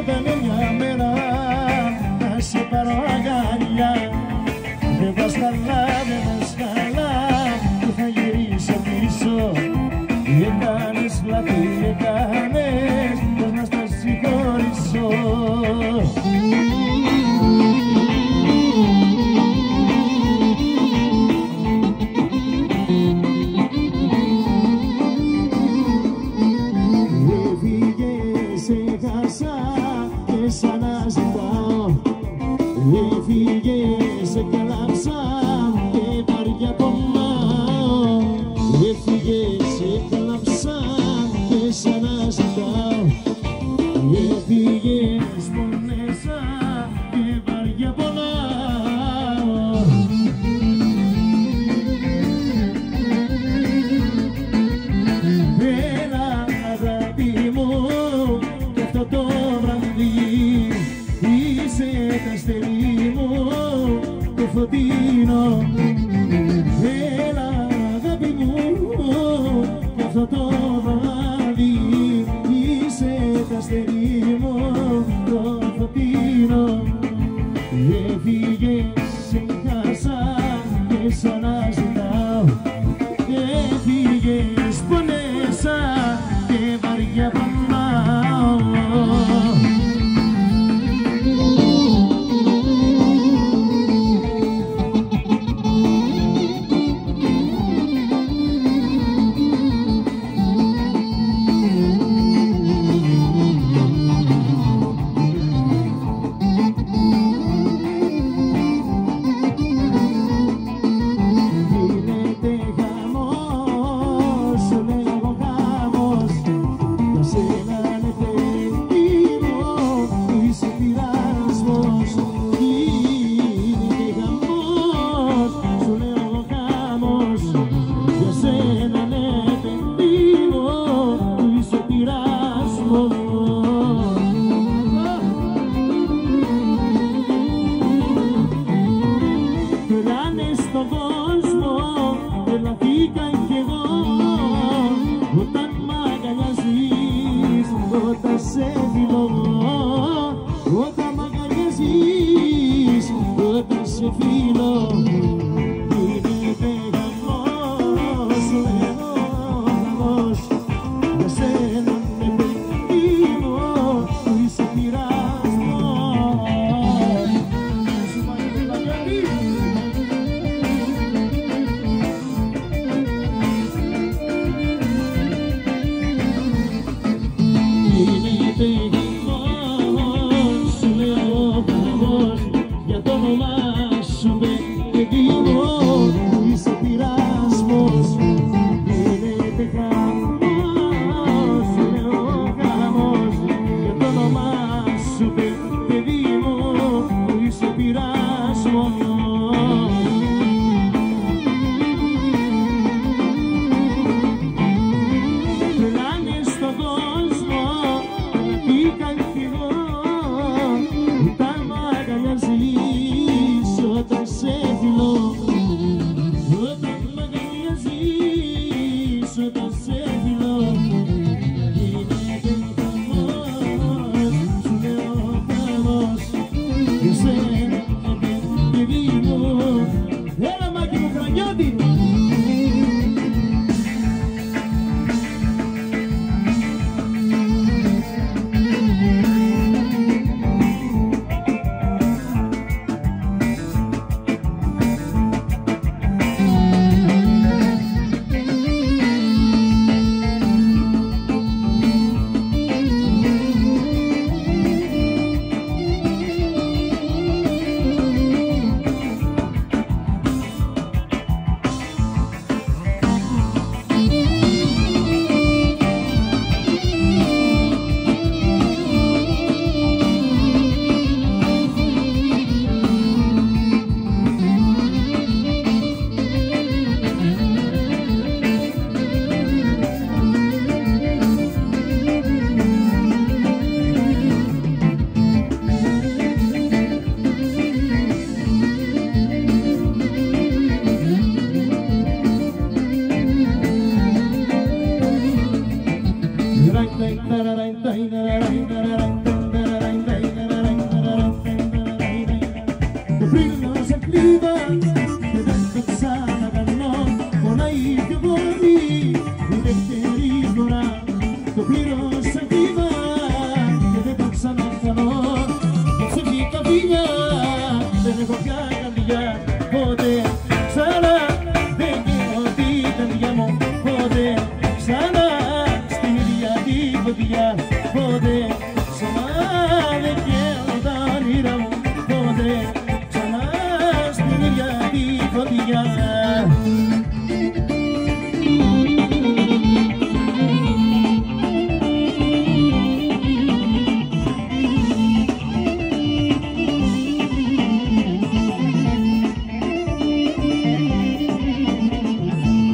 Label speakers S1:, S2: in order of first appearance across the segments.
S1: έρχονταν μια μέρα να σε πάρω αγκαλιά. Δεν πας καλά, δεν πας καλά, που θα γυρίσω πίσω. Έκανες λάθη, έκανες, πώς να στα συγχωρήσω. Σ' αναζητάω, έφυγες, σε κλάψα και βαριά πονάω. Έφυγες, σε κλάψα και σ' αναζητάω. Έφυγες, πονέσα και βαριά πονάω. Έλα αγάπη μου κι αυτό το τα αστέρι μου το φωτεινό. Έλα αγάπη μου κι αυτό το βράδυ είσαι τα αστέρι μου το φωτεινό. Έφυγες, σε χάσα και σ' αναζητάω. Έφυγες, πονέσα και βαριά πονάω. Στον κόσμο τρελαθήκα κι εγώ όταν μ' αγκαλιάζεις, όταν σε φιλώ. Όταν μ' αγκαλιάζεις, όταν σε φιλώ. Γίνεται χαμός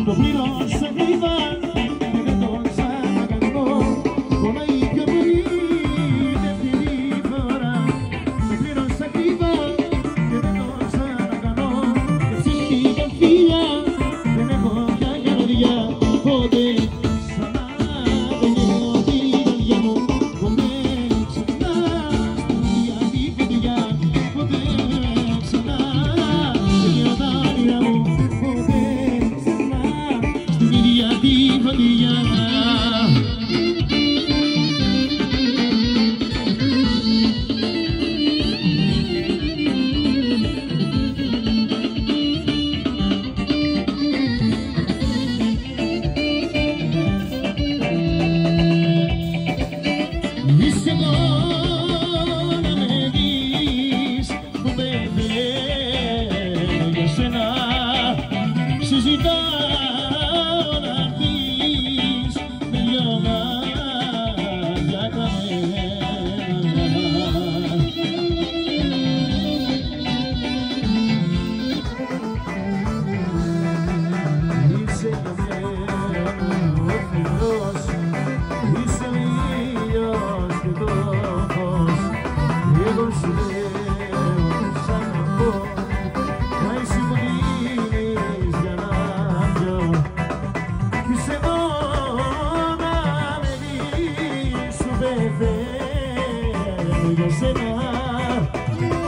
S1: το πλήρωσα κρύβα και δεν το ξανακάνω. Πονάει πιο πολύ δεύτερη φορά. Το πλήρωσα κρύβα και δεν το ξανακάνω. Και ψυχή και φίλια δεν έχω πια καρδιά. Ποτέ ξανά δεν έχω την καρδιά μου. Ποτέ ξανά στην ίδια τη φωτιά. Ποτέ ξανά δεν έχω τα όνειρά μου. Ποτέ ξανά στην ίδια τη φωτιά. Είσαι εδώ να με δεις που πεθαίνω για σένα. Συζητάω να έρθεις με δυο μάτια κλαμμένα. Είσαι για μένα ο Θεός, είσαι ο ήλιος και το φως. Εγώ σου λέω σ' αγαπώ, μα εσύ μου δίνεις για να πιω. Είσαι εδώ να με δεις σου πεθαίνω για σένα.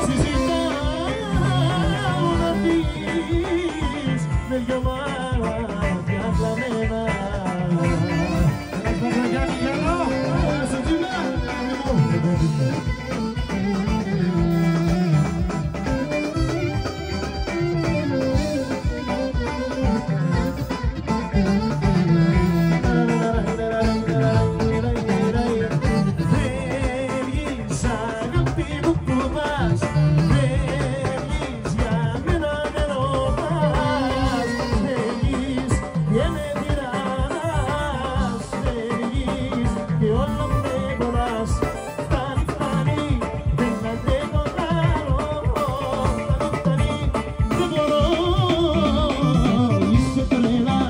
S1: Συζητάω να έρθεις με δυο μάτια κλαμμένα. Φεύγεις αγάπη μου που πας, φεύγεις για μένα δεν ρωτάς. Φεύγεις και με τυραννάς, φεύγεις και όλο με κολλάς. Φτάνει, φτάνει, δεν αντέχω άλλο. Φτάνει, δεν μπορώ. Είσαι τρελά,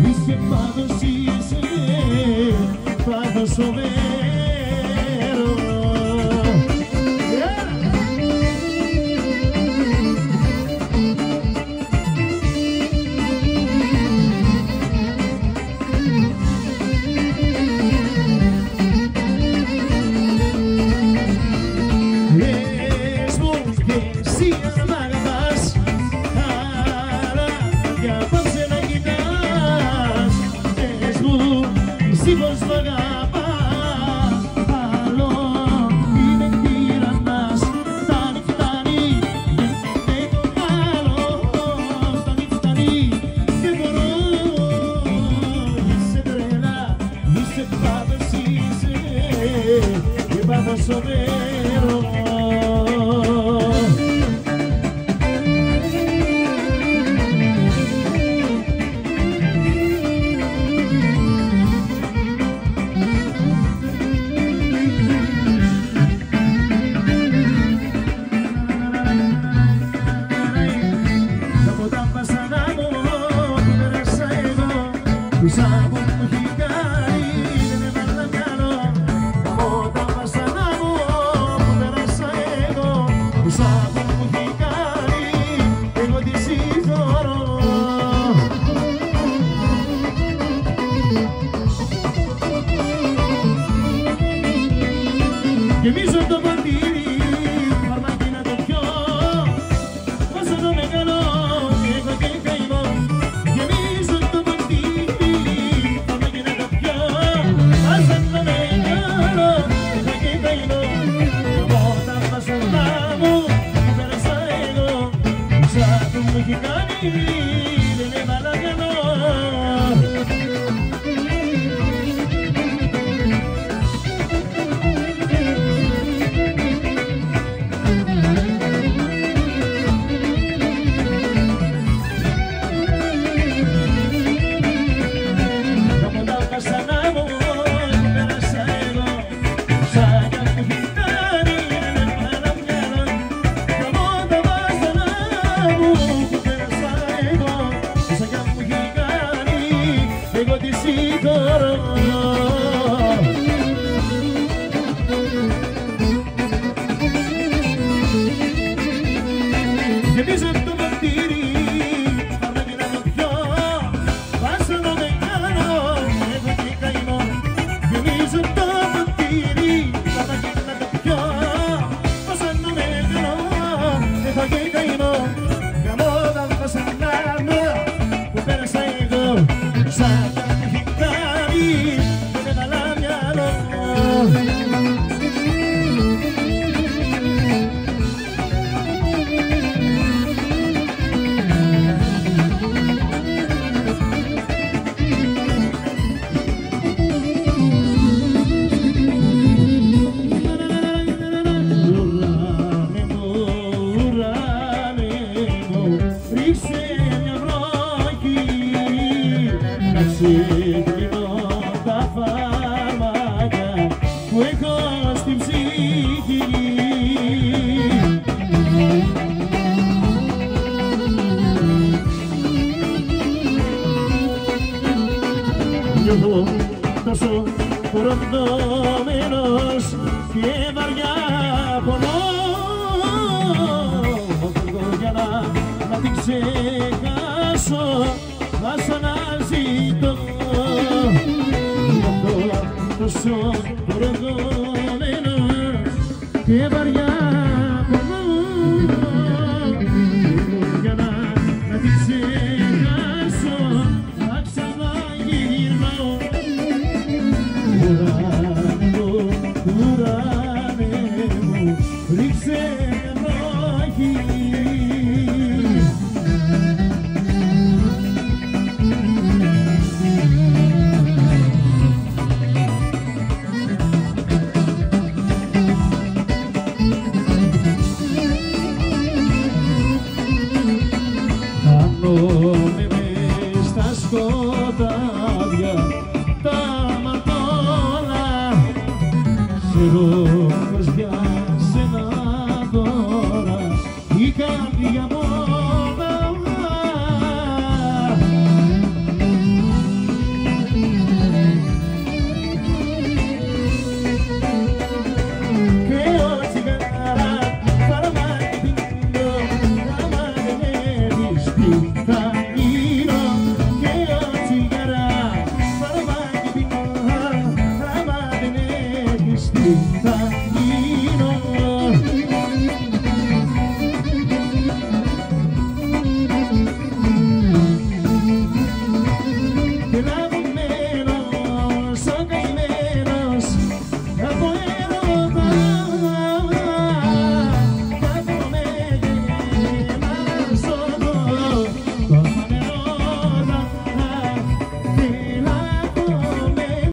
S1: είσαι πάντως είσαι, πάντως σοβαρό. Λες μου και εσύ αν μ' αγαπάς, αλλά κι απόψε να κοιτάς. Λες μου εσύ πως μ' αγαπάς, άλλο είναι τυραννάς. Φτάνει, φτάνει, δεν αντέχω άλλο. Φτάνει, φτάνει, δεν μπορώ. Είσαι τρελά, είσαι πάντως είσαι, και πάντως σοβαρό. Από τα βασανά μου που πέρασα εγώ, τους άκου μου έχει κάνει, δεν έβαλα μυαλό. Από τα βασανά μου που πέρασα εγώ, τους άκου μου έχει κάνει, εγώ τη συγχωρώ. Γεμίζω το ποτήρι, φαρμάκι να το πιω, όσο το μεγαλώ και έχω και καημό. Γεμίζω το ποτήρι, φαρμάκι εγώ τη συγχωρώ. Γεμίζω το ποτήρι, θα με την να πιω, βάζω να με κάνω, έχω και καημό. Γεμίζω το ποτήρι, θα με την να το πιω, βάζω να με κάνω, έχω και καημό. Γαμώταν τα σανάνα που πέρασα εγώ, σαν τα μου έχει κάνει και με καλά μυαλό. Ξεκλείνω τα φάρμακα που έχω στην ψυχή. Νιώθω τόσο προδομένος και βαριά πονώ. Φεύγω για να την ξεχάσω, βασαναζητώ. Νιώθω τόσο προδομένος και βαριά πονώ. Για να την ξεχάσω, θα ξαναγυρνώ. Ουράνε μου, ρίξε βροχή. Χάνομαι μες στα σκοτάδια τα μαρτώνα, σε